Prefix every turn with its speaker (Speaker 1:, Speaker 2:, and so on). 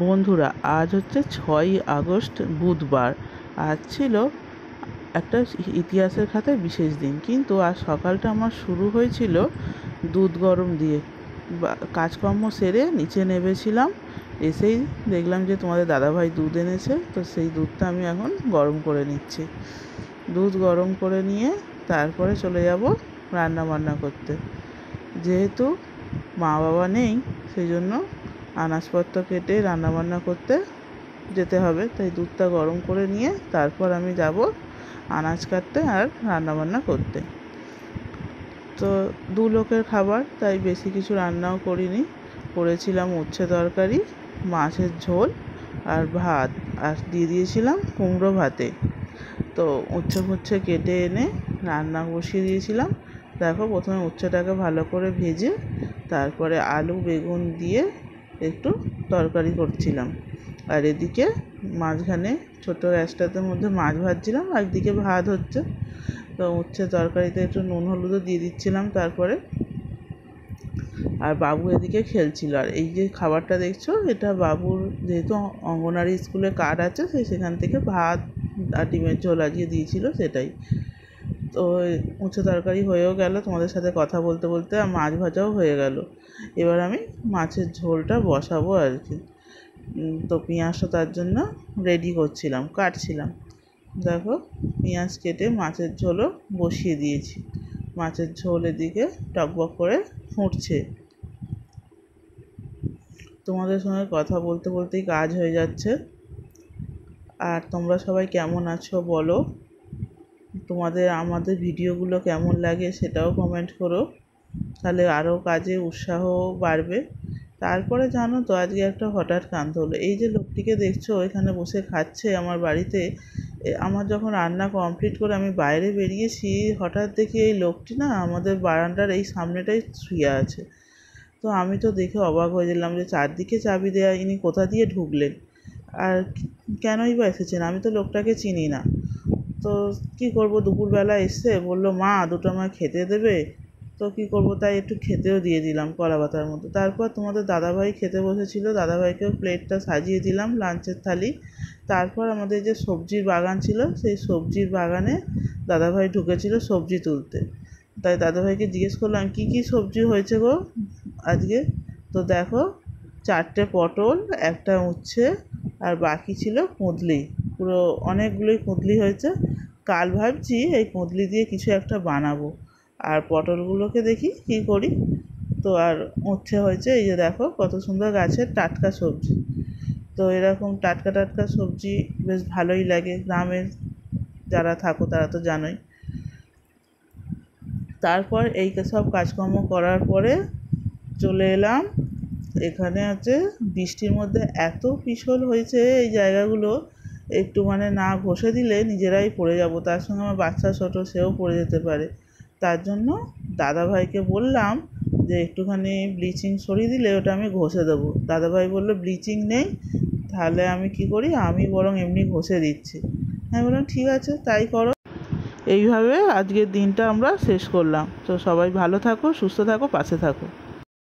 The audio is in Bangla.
Speaker 1: বন্ধুরা, আজ হচ্ছে 6ই আগস্ট বুধবার। আজ ছিল একটা ইতিহাসের খাতায় বিশেষ দিন, কিন্তু আজ সকালটা আমার শুরু হয়েছিল দুধ গরম দিয়ে। কাজকর্ম সেরে নিচে নেমেছিলাম, এসেই দেখলাম যে তোমাদের দাদাভাই দুধ এনেছে, তো সেই দুধটা আমি এখন গরম করে নিচ্ছি। দুধ গরম করে নিয়ে তারপরে চলে যাব রান্না বান্না করতে। যেহেতু মা বাবা নেই, সেই জন্য আনাজপত্র কেটে রান্নাবান্না করতে যেতে হবে, তাই দুধটা গরম করে নিয়ে তারপর আমি যাব আনাজ কাটতে আর রান্নাবান্না করতে। তো 2 লোকের খাবার, তাই বেশি কিছু রান্নাও করিনি। করেছিলাম উচ্ছে তরকারি, মাছের ঝোল আর ভাত, আর দিয়ে দিয়েছিলাম কুমড়ো ভাতে। তো উচ্ছে কেটে এনে রান্না বসিয়ে দিয়েছিলাম। দেখো, প্রথমে উচ্ছেটাকে ভালো করে ভেজে তারপরে আলু বেগুন দিয়ে একটু তরকারি করছিলাম, আর এদিকে মাঝখানে ছোটো গ্যাসটার মধ্যে মাছ ভাজছিলাম, আর একদিকে ভাত হচ্ছে। তো উচ্ছে তরকারিতে একটু নুন হলুদও দিয়ে দিচ্ছিলাম তারপরে। আর বাবু এদিকে খেলছিল। আর এই যে খাবারটা দেখছো, এটা বাবুর যেহেতু অঙ্গনারী স্কুলে কার্ড আছে, সেখান থেকে ভাত আর ডিমের ঝোল আজকে দিয়েছিল, সেটাই। তো উচ্ছে তরকারি হয়েও গেল তোমাদের সাথে কথা বলতে বলতে, আর মাছ ভাজাও হয়ে গেল। এবার আমি মাছের ঝোলটা বসাবো আর কি। তো পেঁয়াজটা তার জন্য রেডি করছিলাম, কাটছিলাম। দেখো, পেঁয়াজ কেটে মাছের ঝোলও বসিয়ে দিয়েছি। মাছের ঝোল এদিকে টকবক করে ফুটছে। তোমাদের সঙ্গে কথা বলতে বলতেই কাজ হয়ে যাচ্ছে। আর তোমরা সবাই কেমন আছো বলো, তোমাদের আমাদের ভিডিওগুলো কেমন লাগে সেটাও কমেন্ট করো, তাহলে আরও কাজে উৎসাহ বাড়বে। তারপরে জানো তো, আজকে একটা হঠাৎ কাণ্ড হলো। এই যে লোকটিকে দেখছো এখানে বসে খাচ্ছে আমার বাড়িতে, আমার যখন রান্না কমপ্লিট করে আমি বাইরে বেরিয়েছি, হঠাৎ দেখি এই লোকটি না আমাদের বারান্দার এই সামনেটাই শুয়ে আছে। তো আমি তো দেখে অবাক হয়ে গেলাম যে চারদিকে চাবি দেওয়া, ইনি কোথা দিয়ে ঢুকলেন আর কেনই বা এসেছেন, আমি তো লোকটাকে চিনি না। তো কী করবো, দুপুরবেলা এসে বললো মা দুটো আমায় খেতে দেবে। তো কী করবো, তাই একটু খেতেও দিয়ে দিলাম কলা পাতার মতো। তারপর তোমাদের দাদাভাই খেতে বসেছিল, দাদাভাইকেও প্লেটটা সাজিয়ে দিলাম, লাঞ্চের থালি। তারপর আমাদের যে সবজির বাগান ছিল, সেই সবজির বাগানে দাদাভাই ঢুকেছিল সবজি তুলতে। তাই দাদাভাইকে জিজ্ঞেস করলাম কী কী সবজি হয়েছে গো আজকে। তো দেখো, 4টে পটল, একটা উচ্ছে, আর বাকি ছিল কুঁদলি। পুরো অনেকগুলোই কুঁদলি হয়েছে। কাল ভাবছি এই কুঁদলি দিয়ে কিছু একটা বানাবো, আর পটলগুলোকে দেখি কী করি। তো আর উচ্ছে হয়েছে, এই যে দেখো কত সুন্দর গাছের টাটকা সবজি। তো এরকম টাটকা টাটকা সবজি বেশ ভালোই লাগে, গ্রামের যারা থাকো তারা তো জানোই। তারপর এই সব কাজকর্ম করার পরে চলে এলাম। এখানে আছে বৃষ্টির মধ্যে এত পিছল হয়েছে এই জায়গাগুলো, একটু না ঘষে দিলে নিজেরাই পড়ে যাব, তার সঙ্গে আমার বাচ্চা ছোটো, সেও পড়ে যেতে পারে। তার জন্য দাদাভাইকে বললাম যে একটুখানি ব্লিচিং ছড়িয়ে দিলে ওটা আমি ঘষে দেবো। দাদাভাই বললো ব্লিচিং নেই, তাহলে আমি কি করি, আমি বরং এমনি ঘষে দিচ্ছি। আমি বললাম ঠিক আছে, তাই করো। এইভাবে আজকের দিনটা আমরা শেষ করলাম। তো সবাই ভালো থাকো, সুস্থ থাকো, পাশে থাকো।